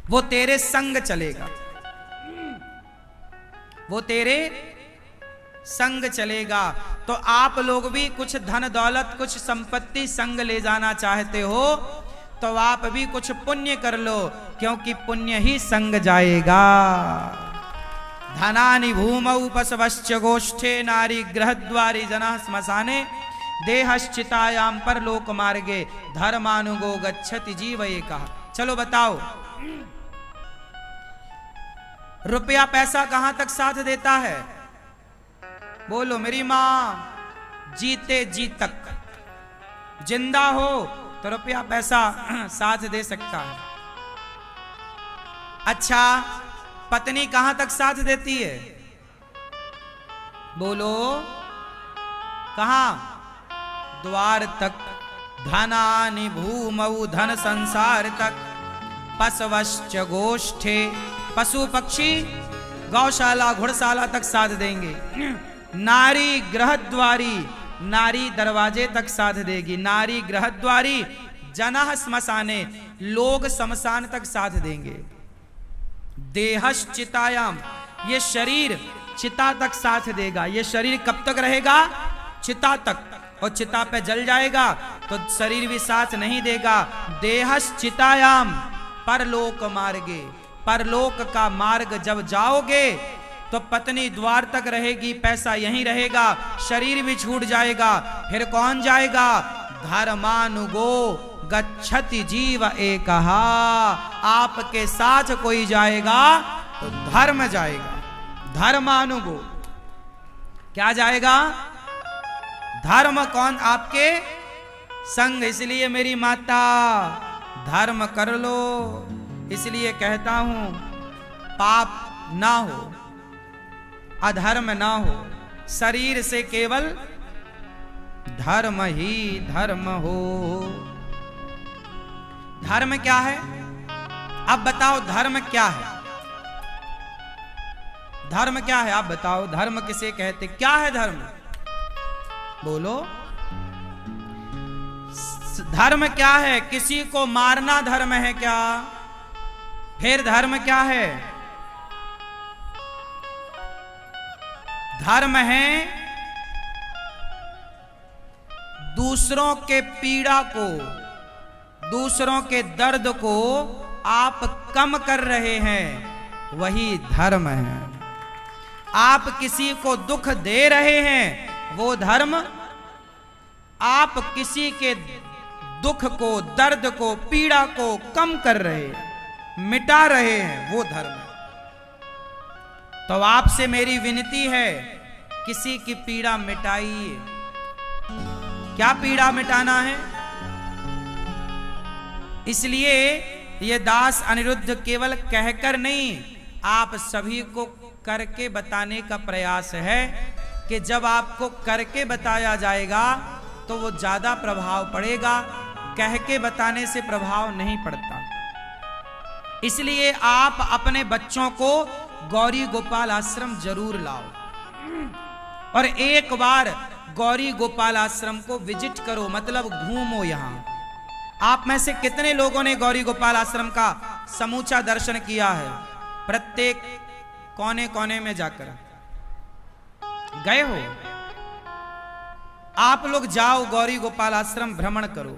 वो तेरे संग चलेगा, वो तेरे संग चलेगा। तो आप लोग भी कुछ धन दौलत, कुछ संपत्ति संग ले जाना चाहते हो तो आप भी कुछ पुण्य कर लो, क्योंकि पुण्य ही संग जाएगा। धनानि भूमौ पशवश्च गोष्ठे नारी गृहद्वारी जनः श्मशाने देहश्चितायाम परलोक मार्गे धर्मानुगो गच्छति जीव एकः। चलो बताओ, रुपया पैसा कहां तक साथ देता है? बोलो मेरी मां, जीते जी तक। जिंदा हो तो रुपया पैसा साथ दे सकता है। अच्छा, पत्नी कहां तक साथ देती है? बोलो कहां? द्वार तक। धनानि भूमौ धन संसार तक पशवश्च गोष्ठे, पशु पक्षी गौशाला घुड़शाला तक साथ देंगे। नारी गृहद्वारी, नारी दरवाजे तक साथ देगी। नारी गृहद्वारी जनः श्मशाने, लोग शमशान तक साथ देंगे। देहश्चितायाम, ये शरीर चिता तक साथ देगा। ये शरीर कब तक रहेगा? चिता तक। और चिता पे जल जाएगा तो शरीर भी साथ नहीं देगा। देहश्चितायाम परलोक मार्गे, परलोक का मार्ग जब जाओगे तो पत्नी द्वार तक रहेगी, पैसा यहीं रहेगा, शरीर भी छूट जाएगा। फिर कौन जाएगा? धर्मानुगो गच्छति जीव एकः। आपके साथ कोई जाएगा तो धर्म जाएगा। धर्मानुगो क्या जाएगा? धर्म। कौन? आपके संग। इसलिए मेरी माता धर्म कर लो। इसलिए कहता हूं पाप ना हो, अधर्म ना हो, शरीर से केवल धर्म ही धर्म हो। धर्म क्या है? अब बताओ धर्म क्या है? धर्म क्या है? आप बताओ धर्म किसे कहते? क्या है धर्म? बोलो। धर्म क्या है? किसी को मारना धर्म है क्या? फिर धर्म क्या है? धर्म है दूसरों के पीड़ा को, दूसरों के दर्द को आप कम कर रहे हैं, वही धर्म है। आप किसी को दुख दे रहे हैं, वो धर्म। आप किसी के दुख को, दर्द को, पीड़ा को कम कर रहे हैं, मिटा रहे हैं, वो धर्म है। तो आपसे मेरी विनती है, किसी की पीड़ा मिटाइए। क्या पीड़ा मिटाना है? इसलिए ये दास अनिरुद्ध केवल कहकर नहीं, आप सभी को करके बताने का प्रयास है कि जब आपको करके बताया जाएगा तो वो ज्यादा प्रभाव पड़ेगा, कह के बताने से प्रभाव नहीं पड़ता। इसलिए आप अपने बच्चों को गौरी गोपाल आश्रम जरूर लाओ और एक बार गौरी गोपाल आश्रम को विजिट करो, मतलब घूमो। यहां आप में से कितने लोगों ने गौरी गोपाल आश्रम का समूचा दर्शन किया है? प्रत्येक कोने कोने में जाकर गए हो? आप लोग जाओ, गौरी गोपाल आश्रम भ्रमण करो।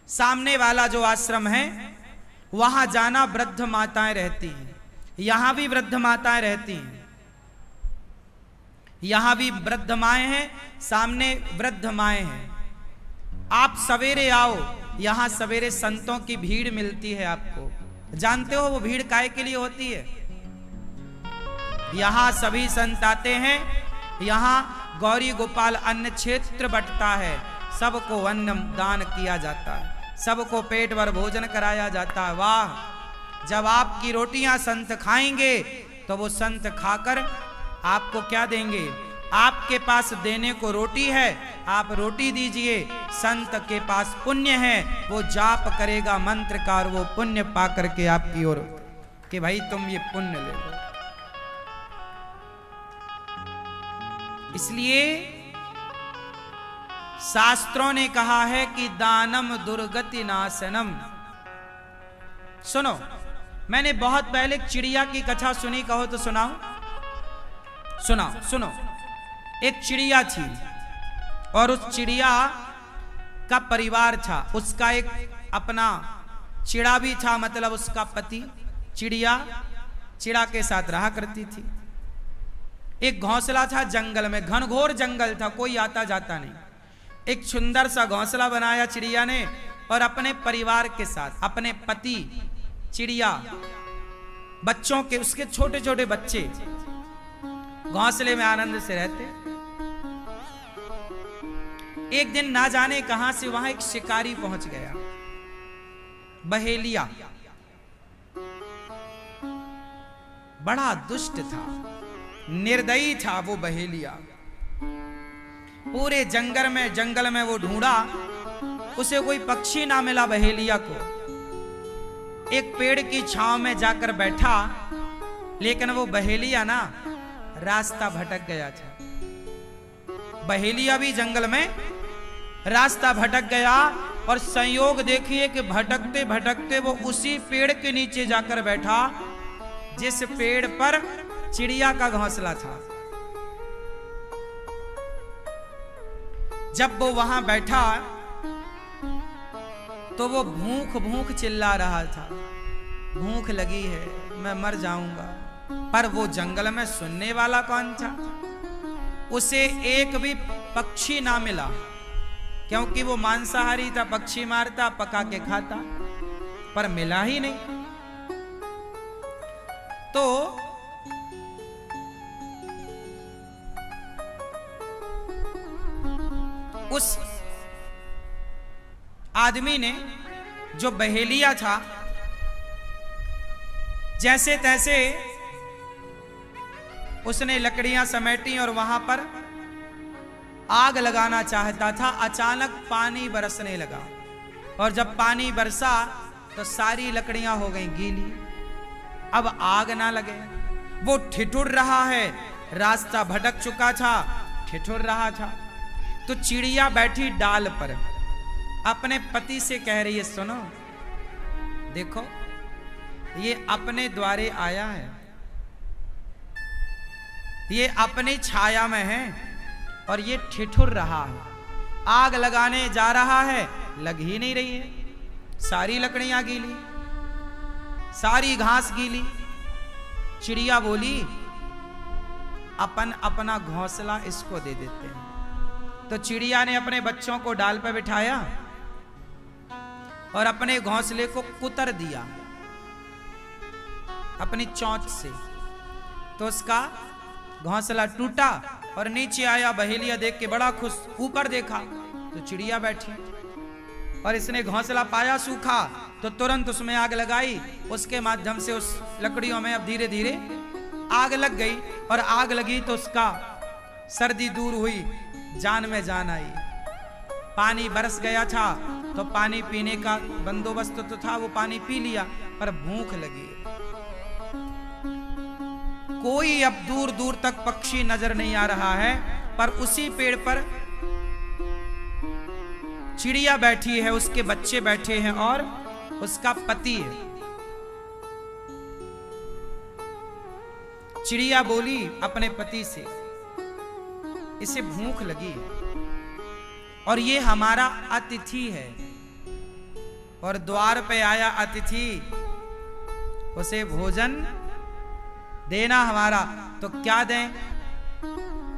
सामने वाला जो आश्रम है वहां जाना, वृद्ध माताएं रहती हैं। यहां भी वृद्ध माताएं रहती हैं, यहां भी वृद्ध माएं हैं, सामने वृद्ध माएं हैं। आप सवेरे आओ, यहां सवेरे संतों की भीड़ मिलती है आपको। जानते हो वो भीड़ काहे के लिए होती है? यहां सभी संत आते हैं, यहां गौरी गोपाल अन्न क्षेत्र बंटता है, सबको अन्न दान किया जाता है, सबको पेट भर भोजन कराया जाता है। वाह! जब आपकी रोटियां संत खाएंगे तो वो संत खाकर आपको क्या देंगे? आपके पास देने को रोटी है, आप रोटी दीजिए। संत के पास पुण्य है, वो जाप करेगा मंत्र का और वो पुण्य पा करके आपकी ओर कि भाई तुम ये पुण्य ले लो। इसलिए शास्त्रों ने कहा है कि दानम दुर्गति नाशनम। सुनो, मैंने बहुत पहले एक चिड़िया की कथा सुनी, कहो तो सुनाओ। सुनाओ, सुनो। एक चिड़िया थी और उस चिड़िया का परिवार था। उसका एक अपना चिड़ा भी था, मतलब उसका पति। चिड़िया चिड़ा के साथ रहा करती थी। एक घोंसला था जंगल में, घनघोर जंगल था, कोई आता जाता नहीं। एक सुंदर सा घोंसला बनाया चिड़िया ने और अपने परिवार के साथ, अपने पति, चिड़िया, बच्चों के, उसके छोटे छोटे बच्चे घोंसले में आनंद से रहते। एक दिन ना जाने कहां से वहां एक शिकारी पहुंच गया, बहेलिया। बड़ा दुष्ट था, निर्दयी था वो बहेलिया। पूरे जंगल में वो ढूंढा, उसे कोई पक्षी ना मिला बहेलिया को। एक पेड़ की छांव में जाकर बैठा, लेकिन वो बहेलिया ना रास्ता भटक गया था। बहेलिया भी जंगल में रास्ता भटक गया और संयोग देखिए कि भटकते भटकते वो उसी पेड़ के नीचे जाकर बैठा जिस पेड़ पर चिड़िया का घोंसला था। जब वो वहां बैठा तो वो भूख भूख चिल्ला रहा था, भूख लगी है, मैं मर जाऊंगा। पर वो जंगल में सुनने वाला कौन था? उसे एक भी पक्षी ना मिला, क्योंकि वो मांसाहारी था, पक्षी मारता, पका के खाता, पर मिला ही नहीं। तो उस आदमी ने, जो बहेलिया था, जैसे तैसे उसने लकड़ियां समेटी और वहां पर आग लगाना चाहता था। अचानक पानी बरसने लगा और जब पानी बरसा तो सारी लकड़ियां हो गईं गीली। अब आग ना लगे, वो ठिठुर रहा है, रास्ता भटक चुका था, ठिठुर रहा था। तो चिड़िया बैठी डाल पर अपने पति से कह रही है, सुनो, देखो ये अपने द्वारे आया है, ये अपनी छाया में है और ये ठिठुर रहा है, आग लगाने जा रहा है, लग ही नहीं रही है, सारी लकड़ियां गीली, सारी घास गीली। चिड़िया बोली, अपन अपना घोंसला इसको दे देते हैं। तो चिड़िया ने अपने बच्चों को डाल पर बिठाया और अपने घोंसले को कुतर दिया अपनी चोंच से। तो उसका घोंसला टूटा और नीचे आया। बहेलिया देख के बड़ा खुश, ऊपर देखा तो चिड़िया बैठी और इसने घोंसला पाया सूखा, तो तुरंत उसमें आग लगाई। उसके माध्यम से उस लकड़ियों में अब धीरे धीरे आग लग गई और आग लगी तो उसका सर्दी दूर हुई, जान में जान आई। पानी बरस गया था तो पानी पीने का बंदोबस्त तो था, वो पानी पी लिया, पर भूख लगी। कोई अब दूर दूर तक पक्षी नजर नहीं आ रहा है, पर उसी पेड़ पर चिड़िया बैठी है, उसके बच्चे बैठे हैं और उसका पति है। चिड़िया बोली अपने पति से, इसे भूख लगी और ये हमारा अतिथि है और द्वार पे आया अतिथि, उसे भोजन देना हमारा, तो क्या दें?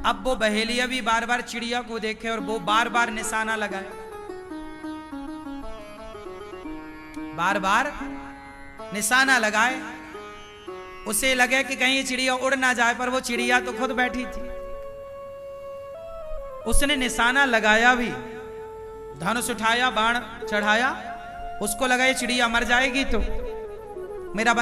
अब वो बहेलिया भी बार बार चिड़िया को देखे और वो बार बार निशाना लगाए, बार बार निशाना लगाए। उसे लगे कि कहीं चिड़िया उड़ ना जाए, पर वो चिड़िया तो खुद बैठी थी। उसने निशाना लगाया भी, धनुष उठाया, बाण चढ़ाया, उसको लगा ये चिड़िया मर जाएगी तो मेरा